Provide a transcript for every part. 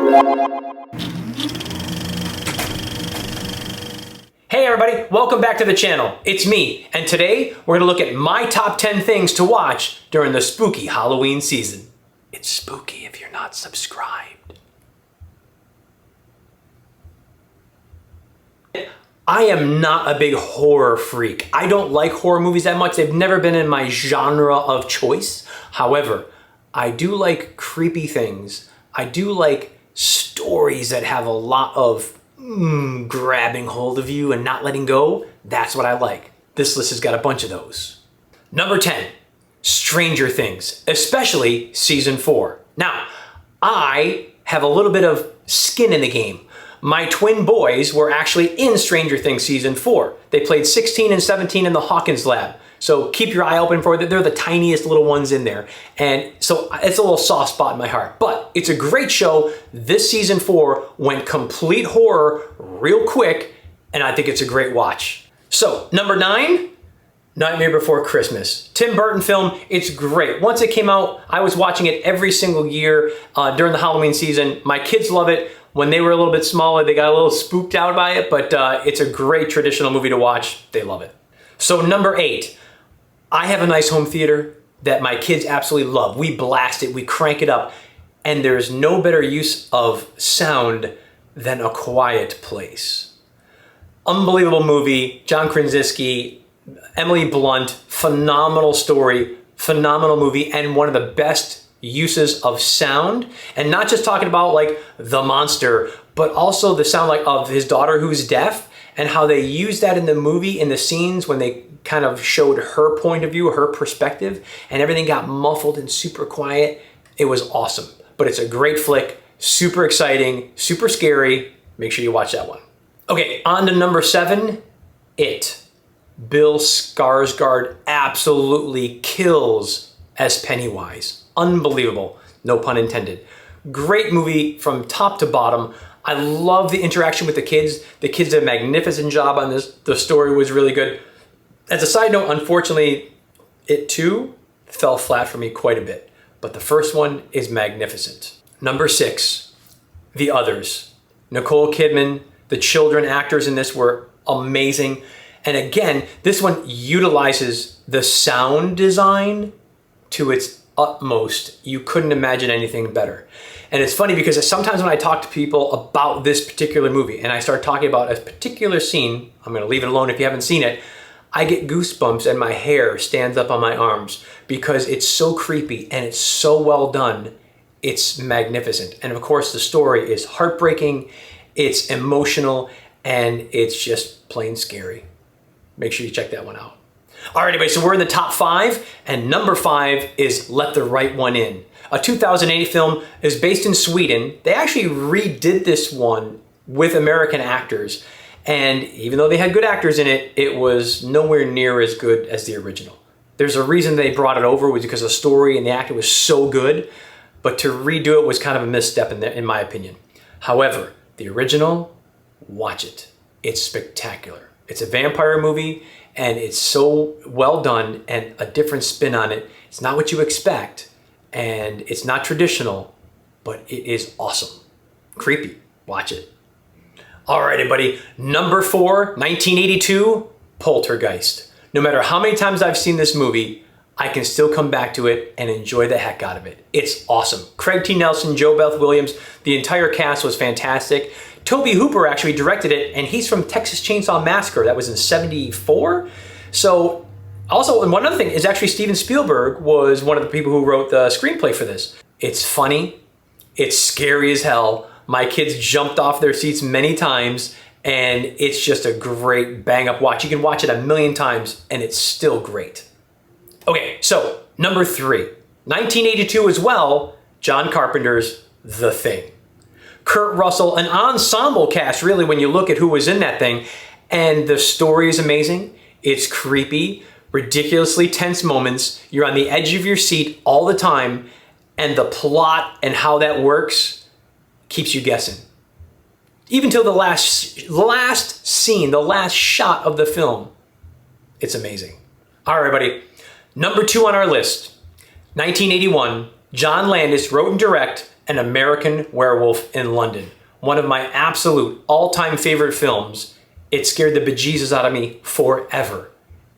Hey everybody, welcome back to the channel. It's me, and today we're gonna look at my top 10 things to watch during the spooky Halloween season. It's spooky if you're not subscribed. I am not a big horror freak. I don't like horror movies that much. They've never been in my genre of choice. However, I do like creepy things. I do like stories that have a lot of grabbing hold of you and not letting go. That's what I like. This list has got a bunch of those. Number 10, Stranger Things, especially season 4. Now, I have a little bit of skin in the game. My twin boys were actually in Stranger Things season 4. They played 16 and 17 in the Hawkins lab. So keep your eye open for them. They're the tiniest little ones in there. And so it's a little soft spot in my heart. But it's a great show. This season 4 went complete horror real quick, and I think it's a great watch. So, number 9, Nightmare Before Christmas. Tim Burton film, it's great. Once it came out, I was watching it every single year during the Halloween season. My kids love it. When they were a little bit smaller, they got a little spooked out by it, but it's a great traditional movie to watch. They love it. So number 8, I have a nice home theater that my kids absolutely love. We blast it, we crank it up, and there's no better use of sound than A Quiet Place. Unbelievable movie, John Krasinski, Emily Blunt, phenomenal story, phenomenal movie, and one of the best uses of sound. And not just talking about like the monster, but also the sound like of his daughter who's deaf, and how they use that in the movie, in the scenes when they kind of showed her point of view, her perspective, and everything got muffled and super quiet. It was awesome. But it's a great flick, super exciting, super scary. Make sure you watch that one. Okay, on to number 7, It. Bill Skarsgård absolutely kills as Pennywise. Unbelievable, no pun intended. Great movie from top to bottom. I love the interaction with the kids. The kids did a magnificent job on this. The story was really good. As a side note, unfortunately, It too fell flat for me quite a bit, but the first one is magnificent. Number 6, The Others. Nicole Kidman, the children actors in this were amazing. And again, this one utilizes the sound design to its utmost. You couldn't imagine anything better. And it's funny because sometimes when I talk to people about this particular movie and I start talking about a particular scene, I'm gonna leave it alone if you haven't seen it, I get goosebumps and my hair stands up on my arms because it's so creepy and it's so well done. It's magnificent. And of course the story is heartbreaking, it's emotional, and it's just plain scary. Make sure you check that one out. All right, everybody, so we're in the top 5, and number 5 is Let the Right One In. A 2008 film is based in Sweden. They actually redid this one with American actors, and even though they had good actors in it, it was nowhere near as good as the original. There's a reason they brought it over, was because the story and the actor was so good, but to redo it was kind of a misstep in my opinion. However, the original, watch it. It's spectacular. It's a vampire movie, and it's so well done and a different spin on it. It's not what you expect, and it's not traditional, but it is awesome. Creepy. Watch it. All right, everybody. Number 4, 1982, Poltergeist. No matter how many times I've seen this movie, I can still come back to it and enjoy the heck out of it. It's awesome. Craig T. Nelson, Jo Beth Williams, the entire cast was fantastic. Toby Hooper actually directed it, and he's from Texas Chainsaw Massacre. That was in '74. So, also, and one other thing is actually Steven Spielberg was one of the people who wrote the screenplay for this. It's funny. It's scary as hell. My kids jumped off their seats many times, and it's just a great bang-up watch. You can watch it a million times, and it's still great. Okay, so number 3, 1982 as well, John Carpenter's The Thing. Kurt Russell, an ensemble cast really when you look at who was in that thing, and the story is amazing. It's creepy, ridiculously tense moments. You're on the edge of your seat all the time, and the plot and how that works keeps you guessing. Even till the last scene, the last shot of the film, it's amazing. All right, everybody. Number 2 on our list, 1981, John Landis wrote and directed An American Werewolf in London. One of my absolute all-time favorite films. It scared the bejesus out of me forever.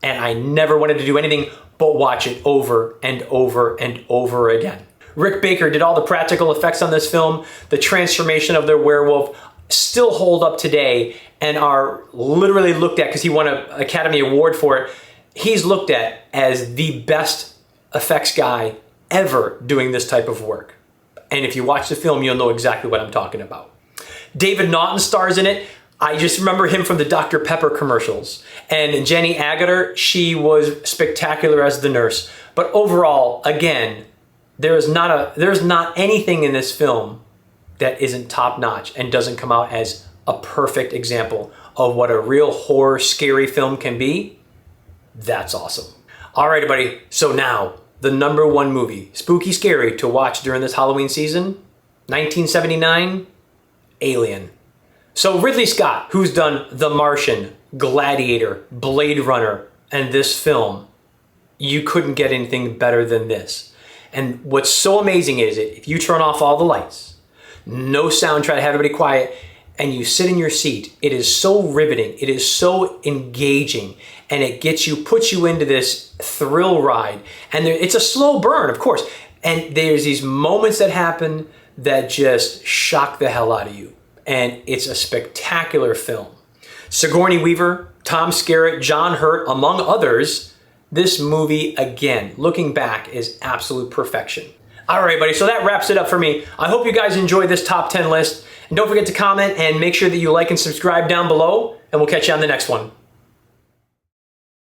And I never wanted to do anything but watch it over and over and over again. Rick Baker did all the practical effects on this film. The transformation of their werewolf still hold up today and are literally looked at, because he won an Academy Award for it. He's looked at as the best effects guy ever doing this type of work. And if you watch the film, you'll know exactly what I'm talking about. David Naughton stars in it. I just remember him from the Dr. Pepper commercials. And Jenny Agutter, she was spectacular as the nurse. But overall, again, there's not anything in this film that isn't top-notch and doesn't come out as a perfect example of what a real horror, scary film can be. That's awesome. All right, everybody. So now, the #1 movie, spooky, scary to watch during this Halloween season, 1979, Alien. So Ridley Scott, who's done The Martian, Gladiator, Blade Runner, and this film, you couldn't get anything better than this. And what's so amazing is if you turn off all the lights, no sound, try to have everybody quiet, and you sit in your seat, it is so riveting, it is so engaging, and it puts you into this thrill ride. And it's a slow burn, of course, and there's these moments that happen that just shock the hell out of you. And it's a spectacular film. Sigourney Weaver, Tom Skerritt, John Hurt, among others. This movie, again, looking back, is absolute perfection. All right, everybody, so that wraps it up for me. I hope you guys enjoyed this top 10 list. And don't forget to comment and make sure that you like and subscribe down below, and we'll catch you on the next one.